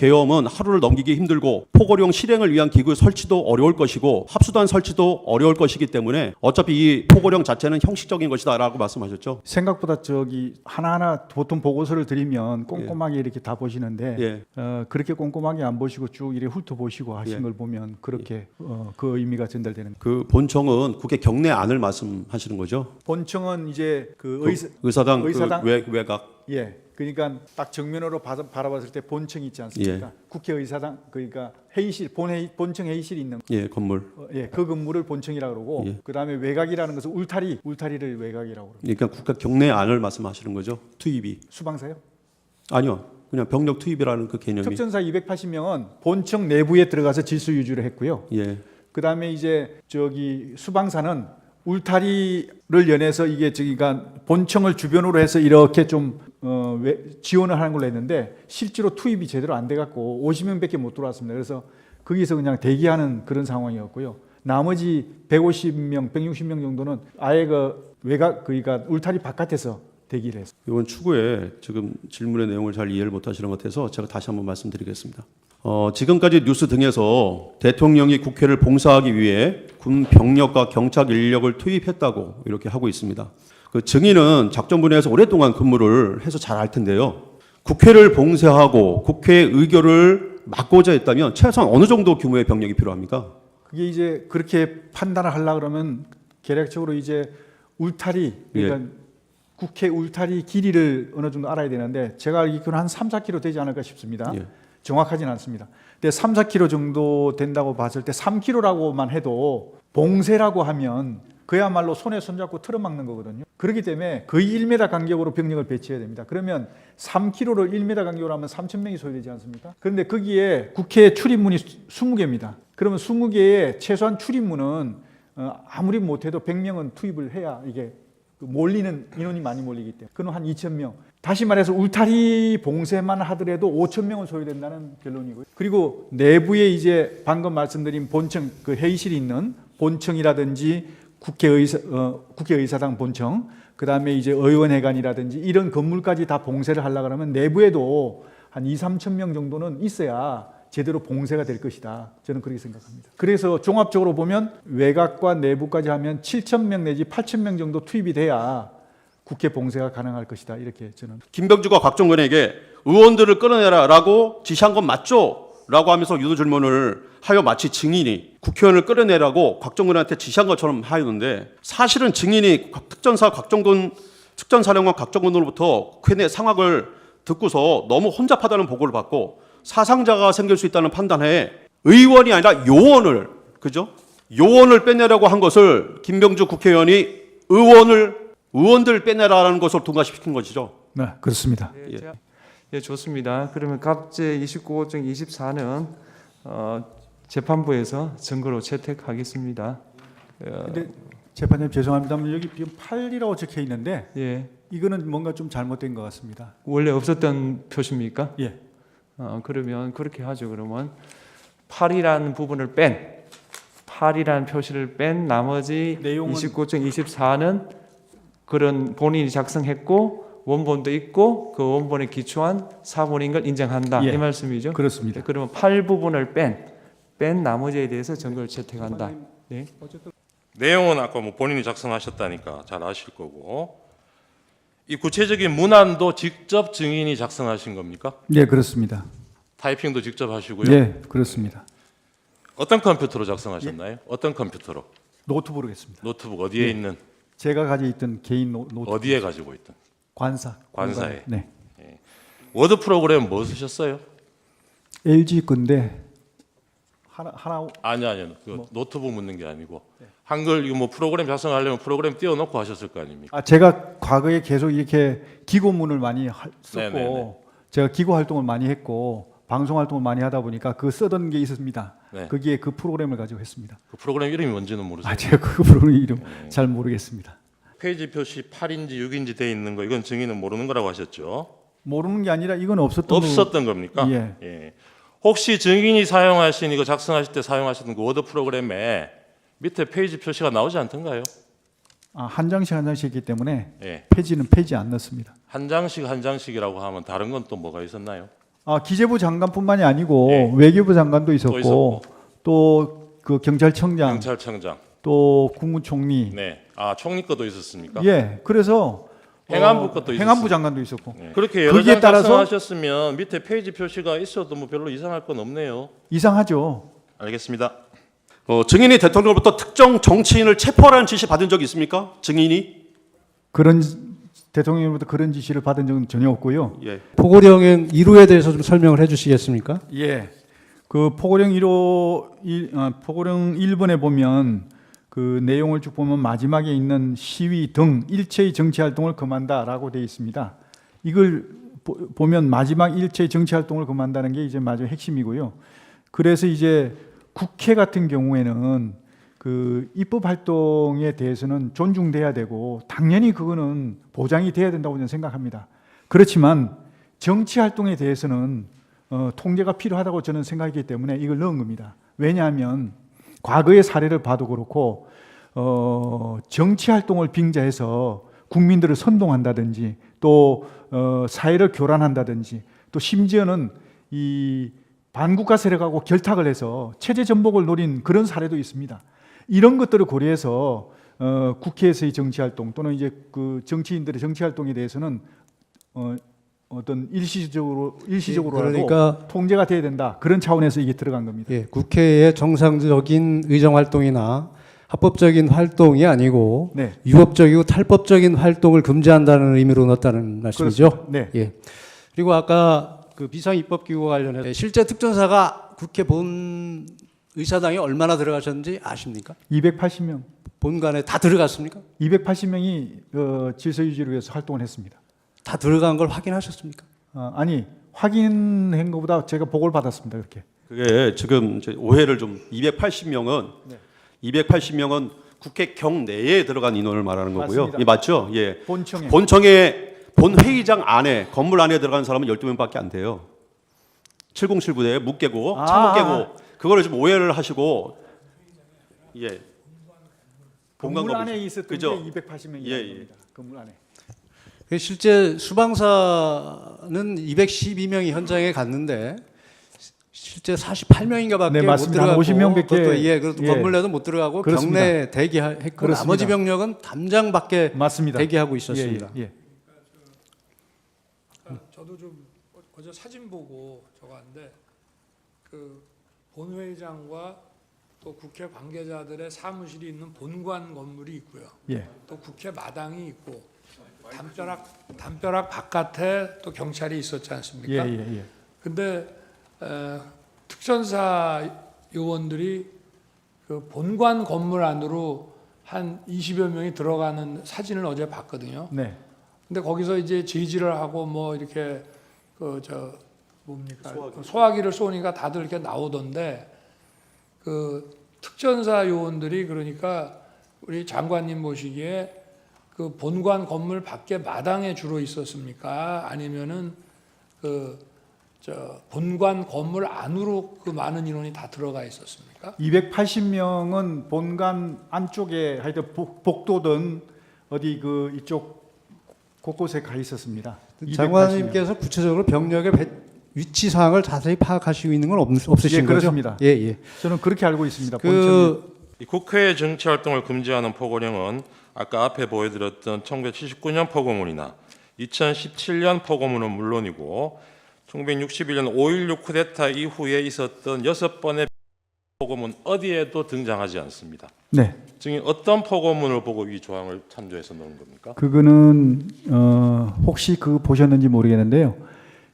계엄은 하루를 넘기기 힘들고 포고령 실행을 위한 기구 설치도 어려울 것이고 합수단 설치도 어려울 것이기 때문에 어차피 이 포고령 자체는 형식적인 것이다라고 말씀하셨죠. 생각보다 하나하나 보통 보고서를 드리면 꼼꼼하게 이렇게 다 보시는데 그렇게 꼼꼼하게 안 보시고 쭉 이렇게 훑어보시고 하신 걸 보면 그렇게 그 의미가 전달되는 거예요. 그 본청은 국회 경내안을 말씀하시는 거죠. 본청은 이제 의사당 외곽. 예. 그러니까 딱 정면으로 바라봤을 때 본청이 있지 않습니까? 국회의사당 그러니까 회의실 본청 회의실이 있는 건물. 그 건물을 본청이라고 그러고 그다음에 외곽이라는 것은 울타리를 외곽이라고 그럽니다. 그러니까 국회 경내안을 말씀하시는 거죠. 투입이. 수방사요? 아니요. 그냥 병력 투입이라는 그 개념이. 특전사 280명은 본청 내부에 들어가서 질서 유지를 했고요. 그다음에 이제 수방사는 울타리를 연해서 이게 그러니까 본청을 주변으로 해서 이렇게 좀 지원을 하는 걸로 했는데 실제로 투입이 제대로 안 돼갖고 50명밖에 못 들어왔습니다. 그래서 거기서 그냥 대기하는 그런 상황이었고요. 나머지 150명, 160명 정도는 아예 그러니까 울타리 바깥에서 대기를 했어요. 이번 추후에 지금 질문의 내용을 잘 이해를 못하시는 것 같아서 제가 다시 한번 말씀드리겠습니다. 지금까지 뉴스 등에서 대통령이 국회를 봉사하기 위해 군 병력과 경찰 인력을 투입했다고 이렇게 하고 있습니다. 그 증인은 작전 분야에서 오랫동안 근무를 해서 잘 알 텐데요. 국회를 봉쇄하고 국회의 의결을 막고자 했다면 최소한 어느 정도 규모의 병력이 필요합니까? 그게 이제 그렇게 판단을 하려고 그러면 계략적으로 이제 울타리 그러니까 국회 울타리 길이를 어느 정도 알아야 되는데 제가 알기로는 한 3, 4km 되지 않을까 싶습니다. 정확하지는 않습니다. 근데 3, 4km 정도 된다고 봤을 때 3km라고만 해도 봉쇄라고 하면 그야말로 손에 손잡고 틀어막는 거거든요. 그렇기 때문에 거의 1m 간격으로 병력을 배치해야 됩니다. 그러면 3km를 1m 간격으로 하면 3,000명이 소요되지 않습니까? 그런데 거기에 국회 출입문이 20개입니다. 그러면 20개의 최소한 출입문은 아무리 못해도 100명은 투입을 해야 이게 몰리는 인원이 많이 몰리기 때문에 그건 한 2,000명. 다시 말해서 울타리 봉쇄만 하더라도 5,000명은 소요된다는 결론이고요. 그리고 내부에 이제 방금 말씀드린 본청 그 회의실이 있는 본청이라든지 국회의사당 본청, 그 다음에 이제 의원회관이라든지 이런 건물까지 다 봉쇄를 하려고 하면 내부에도 한 2, 3천 명 정도는 있어야 제대로 봉쇄가 될 것이다. 저는 그렇게 생각합니다. 그래서 종합적으로 보면 외곽과 내부까지 하면 7,000명 내지 8,000명 정도 투입이 돼야 국회 봉쇄가 가능할 것이다. 이렇게 저는. 김병주가 곽종근에게 의원들을 끌어내라라고 지시한 건 맞죠? 라고 하면서 유도 질문을 하여 마치 증인이 국회의원을 끌어내라고 곽종근한테 지시한 것처럼 하였는데 사실은 증인이 특전사령관 곽종근으로부터 국회 내 상황을 듣고서 너무 혼잡하다는 보고를 받고 사상자가 생길 수 있다는 판단에 의원이 아니라 요원을 빼내라고 한 것을 김병주 국회의원이 의원들 빼내라는 것을 통과시킨 것이죠. 네, 그렇습니다. 좋습니다. 그러면 갑제 29호증 24는 재판부에서 증거로 채택하겠습니다. 근데 재판장님 죄송합니다만 여기 지금 8이라고 적혀 있는데 이거는 뭔가 좀 잘못된 것 같습니다. 원래 없었던 표시입니까? 예. 그러면 그렇게 하죠. 그러면 8이라는 부분을 뺀 8이라는 표시를 뺀 나머지 내용은 29호증 24는 그런 본인이 작성했고 원본도 있고 그 원본에 기초한 사본인 걸 인정한다. 이 말씀이죠? 그렇습니다. 그러면 8 부분을 뺀 나머지에 대해서 증거를 채택한다. 내용은 아까 본인이 작성하셨다니까 잘 아실 거고 이 구체적인 문안도 직접 증인이 작성하신 겁니까? 네, 그렇습니다. 타이핑도 직접 하시고요? 네, 그렇습니다. 어떤 컴퓨터로 작성하셨나요? 어떤 컴퓨터로? 노트북으로 했습니다. 노트북 어디에 있는? 제가 가지고 있던 개인 노트북. 어디에 가지고 있던? 관사에. 네. 워드 프로그램 뭐 쓰셨어요? LG 건데 하나 아니요. 노트북 묻는 게 아니고 한글 이거 프로그램 작성하려면 프로그램 띄워놓고 하셨을 거 아닙니까? 제가 과거에 계속 이렇게 기고문을 많이 썼고 네네네. 제가 기고 활동을 많이 했고 방송 활동을 많이 하다 보니까 그 쓰던 게 있습니다. 거기에 그 프로그램을 가지고 했습니다. 그 프로그램 이름이 뭔지는 모르세요? 제가 그 프로그램 이름 잘 모르겠습니다. 페이지 표시 8인지 6인지 돼 있는 거 이건 증인은 모르는 거라고 하셨죠? 모르는 게 아니라 이건 없었던 겁니까? 예. 혹시 증인이 사용하신 이거 작성하실 때 사용하셨던 그 워드 프로그램에 밑에 페이지 표시가 나오지 않던가요? 한 장씩 한 장씩 있기 때문에 예. 페이지 안 넣습니다. 한 장씩이라고 하면 다른 건 또 뭐가 있었나요? 기재부 장관뿐만이 아니고 예. 외교부 장관도 또 있었고 있었고. 또 그 경찰청장, 경찰청장. 또 국무총리. 네. 아, 총리 것도 있었습니까? 예. 그래서 행안부 것도 행안부 있었어요. 장관도 있었고. 네. 그렇게 여러 거기에 장 따라서 작성하셨으면 밑에 페이지 표시가 있어도 뭐 별로 이상할 건 없네요. 이상하죠. 알겠습니다. 증인이 대통령으로부터 특정 정치인을 체포하라는 지시 받은 적이 있습니까? 증인이? 그런 대통령으로부터 그런 지시를 받은 적은 전혀 없고요. 예. 포고령의 이루에 대해서 좀 설명을 해주시겠습니까? 예. 그 포고령 1번에 보면 그 내용을 쭉 보면 마지막에 있는 시위 등 일체의 정치 활동을 금한다라고 되어 있습니다. 이걸 보면 마지막 일체의 정치 활동을 금한다는 게 이제 마지막 핵심이고요. 그래서 이제 국회 같은 경우에는 그 입법 활동에 대해서는 존중돼야 되고 당연히 그거는 보장이 돼야 된다고 저는 생각합니다. 그렇지만 정치 활동에 대해서는 통제가 필요하다고 저는 생각하기 때문에 이걸 넣은 겁니다. 왜냐하면 과거의 사례를 봐도 그렇고 정치 활동을 빙자해서 국민들을 선동한다든지 또 사회를 교란한다든지 또 심지어는 이 반국가 세력하고 결탁을 해서 체제 전복을 노린 그런 사례도 있습니다. 이런 것들을 고려해서 국회에서의 정치 활동 또는 이제 그 정치인들의 정치 활동에 대해서는 어떤 일시적으로라도 그러니까 통제가 돼야 된다. 그런 차원에서 이게 들어간 겁니다. 예, 국회의 정상적인 의정 활동이나 합법적인 활동이 아니고 네. 유법적이고 탈법적인 활동을 금지한다는 의미로 넣었다는 말씀이죠. 네. 예. 그리고 아까 그 비상입법기구 관련해서 실제 특전사가 국회 본 의사당에 얼마나 들어가셨는지 아십니까? 280명. 본관에 다 들어갔습니까? 280명이 질서 유지를 위해서 활동을 했습니다. 다 들어간 걸 확인하셨습니까? 아니 확인한 것보다 제가 보고를 받았습니다. 그렇게. 그게 지금 이제 오해를 좀 280명은 네. 280명은 국회 경내에 들어간 인원을 말하는 거고요. 맞습니다. 예, 맞죠? 예. 본청에. 본 회의장 안에 건물 안에 들어간 사람은 12명밖에 안 돼요. 7079대 묵개고 차묵개고 그거를 좀 오해를 하시고 예. 건물 안에 있었던 그죠? 게 280명이라는 예, 예. 겁니다. 건물 안에. 실제 수방사는 212명이 현장에 갔는데 실제 48명인가밖에 네, 못 맞습니다. 들어가고 50명 밖에. 그것도 그것도 예. 건물 내도 못 들어가고 그렇습니다. 경내 대기했고 그렇습니다. 나머지 병력은 담장 밖에 맞습니다. 대기하고 있었습니다. 예, 예. 저도 좀 어제 사진 보고 저거 하는데 그 본회의장과 또 국회 관계자들의 사무실이 있는 본관 건물이 있고요. 예. 또 국회 마당이 있고 담벼락 바깥에 또 경찰이 있었지 않습니까? 예. 근데 특전사 요원들이 그 본관 건물 안으로 한 20여 명이 들어가는 사진을 어제 봤거든요. 네. 근데 거기서 이제 제지를 하고 뭐 이렇게 소화기를 쏘니까 다들 이렇게 나오던데 그 특전사 요원들이 그러니까 우리 장관님 보시기에 그 본관 건물 밖에 마당에 주로 있었습니까? 아니면은 본관 건물 안으로 그 많은 인원이 다 들어가 있었습니까? 280명은 본관 안쪽에 하여튼 복도든 어디 그 이쪽 곳곳에 가 있었습니다. 280명. 장관님께서 구체적으로 병력의 위치 사항을 자세히 파악하시고 있는 건 없으신 예, 거죠? 그렇습니다. 예. 저는 그렇게 알고 있습니다. 이 국회의 정치 활동을 금지하는 포고령은 아까 앞에 보여드렸던 1979년 포고문이나 2017년 포고문은 물론이고 1961년 5.16 쿠데타 이후에 있었던 6번의 포고문 어디에도 등장하지 않습니다. 네. 증인 어떤 포고문을 보고 이 조항을 참조해서 넣은 겁니까? 그거는 혹시 그거 보셨는지 모르겠는데요.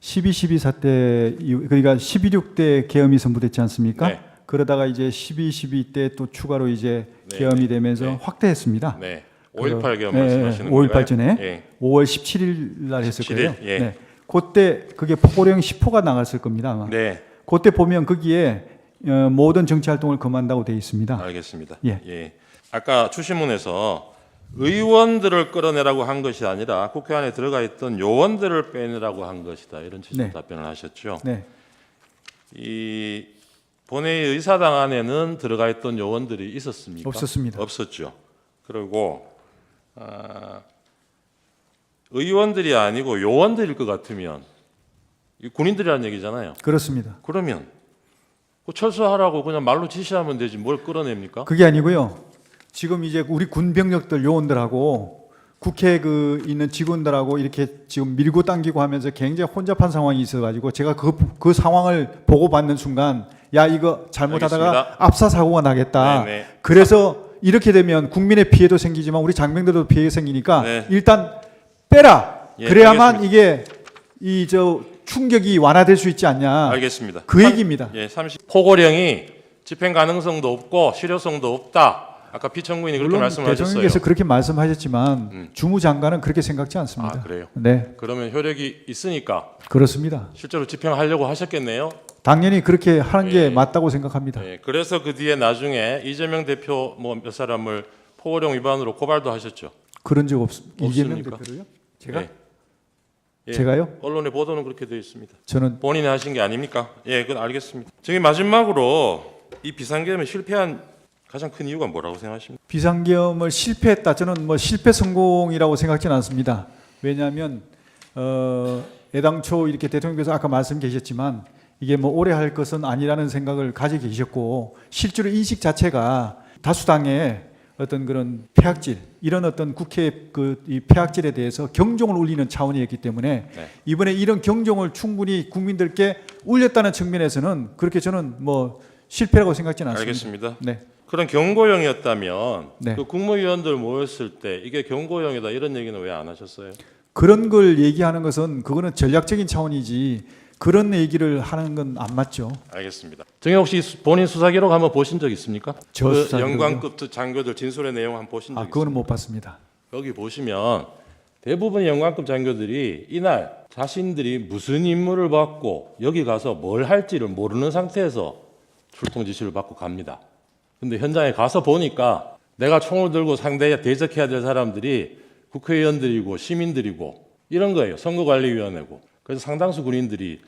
12.12 사태 그러니까 12.6 때 계엄이 선포됐지 않습니까? 네. 그러다가 이제 12.12 때 또 추가로 이제 네. 계엄이 되면서 네. 확대했습니다. 네. 5.18 계엄 네, 말씀하시는 5.18 건가요? 전에 예. 5월 17일 날 했을 17일, 거예요. 예. 네. 그때 그게 포고령 10호가 나갔을 겁니다. 아마. 네. 그때 보면 거기에 모든 정치 활동을 금한다고 되어 있습니다. 알겠습니다. 예. 아까 추신문에서 의원들을 끌어내라고 한 것이 아니라 국회 안에 들어가 있던 요원들을 빼내라고 한 것이다. 이런 취지의 네. 답변을 하셨죠. 네. 이 본회의 의사당 안에는 들어가 있던 요원들이 있었습니까? 없었습니다. 없었죠. 그리고 의원들이 아니고 요원들일 것 같으면 이 군인들이라는 얘기잖아요. 그렇습니다. 그러면 그 철수하라고 그냥 말로 지시하면 되지 뭘 끌어냅니까? 그게 아니고요. 지금 이제 우리 군 병력들 요원들하고 국회 그 있는 직원들하고 이렇게 지금 밀고 당기고 하면서 굉장히 혼잡한 상황이 있어가지고 제가 그 상황을 보고받는 순간 야 이거 잘못하다가 알겠습니다. 압사 사고가 나겠다. 네네. 그래서 이렇게 되면 국민의 피해도 생기지만 우리 장병들도 피해 생기니까 네. 일단 빼라. 예, 그래야만 알겠습니다. 이게 이 저 충격이 완화될 수 있지 않냐. 알겠습니다. 그 얘기입니다. 예, 30 포고령이 집행 가능성도 없고 실효성도 없다. 아까 피청구인이 그렇게 물론 말씀하셨어요. 대통령께서 그렇게 말씀하셨지만 주무장관은 그렇게 생각지 않습니다. 아, 그래요? 네, 그러면 효력이 있으니까 그렇습니다. 실제로 집행하려고 하셨겠네요. 당연히 그렇게 하는 게 예. 맞다고 생각합니다. 예, 그래서 그 뒤에 나중에 이재명 대표 뭐 몇 사람을 포고령 위반으로 고발도 하셨죠. 그런 적 없습니다. 이재명 없습니까? 대표로요? 제가? 예. 예, 제가요? 언론의 보도는 그렇게 되어 있습니다. 저는 본인이 하신 게 아닙니까? 예, 그건 알겠습니다. 저기 마지막으로 이 비상계엄에 실패한 가장 큰 이유가 뭐라고 생각하십니까? 비상계엄을 실패했다. 저는 뭐 실패 성공이라고 생각지는 않습니다. 왜냐하면 애당초 이렇게 대통령께서 아까 말씀 계셨지만 이게 뭐 오래 할 것은 아니라는 생각을 가지고 계셨고 실제로 인식 자체가 다수당의 어떤 그런 폐악질 이런 어떤 국회 이 폐악질에 대해서 경종을 울리는 차원이었기 때문에 네. 이번에 이런 경종을 충분히 국민들께 울렸다는 측면에서는 그렇게 저는 뭐 실패라고 생각지는 않습니다. 알겠습니다. 네. 그런 경고형이었다면 네. 그 국무위원들 모였을 때 이게 경고형이다 이런 얘기는 왜 안 하셨어요? 그런 걸 얘기하는 것은 그거는 전략적인 차원이지 그런 얘기를 하는 건 안 맞죠. 알겠습니다. 정혜 혹시 본인 수사 기록 한번 보신 적 있습니까? 저 그 수사 기록이요? 영관급 장교들 진술의 내용 한번 보신 적 아, 있습니까? 그거는 못 봤습니다. 여기 보시면 대부분의 영관급 장교들이 이날 자신들이 무슨 임무를 받고 여기 가서 뭘 할지를 모르는 상태에서 출동 지시를 받고 갑니다. 근데 현장에 가서 보니까 내가 총을 들고 상대에 대적해야 될 사람들이 국회의원들이고 시민들이고 이런 거예요. 선거관리위원회고. 그래서 상당수 군인들이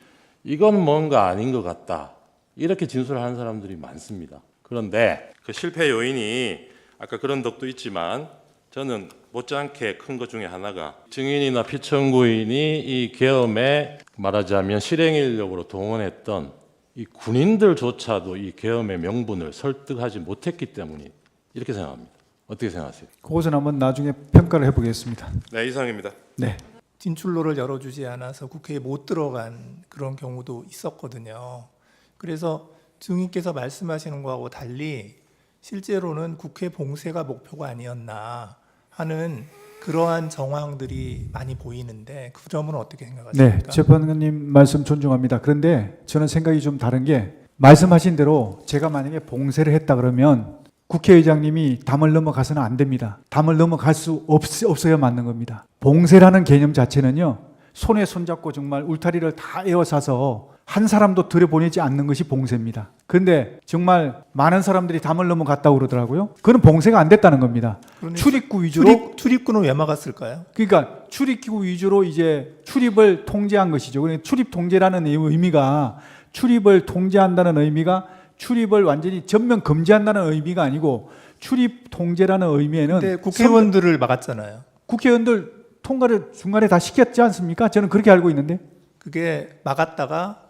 이건 뭔가 아닌 것 같다. 이렇게 진술하는 사람들이 많습니다. 그런데 그 실패 요인이 아까 그런 덕도 있지만 저는 못지않게 큰 것 중에 하나가 증인이나 피청구인이 이 계엄에 말하자면 실행 인력으로 동원했던 이 군인들조차도 이 계엄의 명분을 설득하지 못했기 때문이 이렇게 생각합니다. 어떻게 생각하세요? 그것은 한번 나중에 평가를 해보겠습니다. 네, 이상입니다. 네. 진출로를 열어주지 않아서 국회에 못 들어간 그런 경우도 있었거든요. 그래서 증인께서 말씀하시는 거하고 달리 실제로는 국회 봉쇄가 목표가 아니었나 하는 그러한 정황들이 많이 보이는데 그 점은 어떻게 생각하십니까? 네, 재판관님 말씀 존중합니다. 그런데 저는 생각이 좀 다른 게 말씀하신 대로 제가 만약에 봉쇄를 했다 그러면 국회의장님이 담을 넘어가서는 안 됩니다. 담을 넘어갈 수 없어야 맞는 겁니다. 봉쇄라는 개념 자체는요. 손에 손잡고 정말 울타리를 다 에워싸서 한 사람도 들여보내지 않는 것이 봉쇄입니다. 그런데 정말 많은 사람들이 담을 넘어갔다고 그러더라고요. 그건 봉쇄가 안 됐다는 겁니다. 출입구 위주로 출입구는 왜 막았을까요? 그러니까 출입구 위주로 이제 출입을 통제한 것이죠. 그러니까 출입 통제라는 의미가 출입을 통제한다는 의미가 출입을 완전히 전면 금지한다는 의미가 아니고 출입 통제라는 의미에는 근데 국회의원들을 막았잖아요. 국회의원들 통과를 중간에 다 시켰지 않습니까? 저는 그렇게 알고 있는데. 그게 막았다가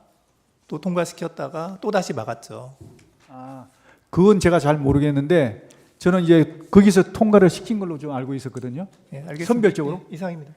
또 통과시켰다가 또 다시 막았죠. 그건 제가 잘 모르겠는데 저는 이제 거기서 통과를 시킨 걸로 좀 알고 있었거든요. 예, 알겠습니다. 선별적으로? 예, 이상입니다.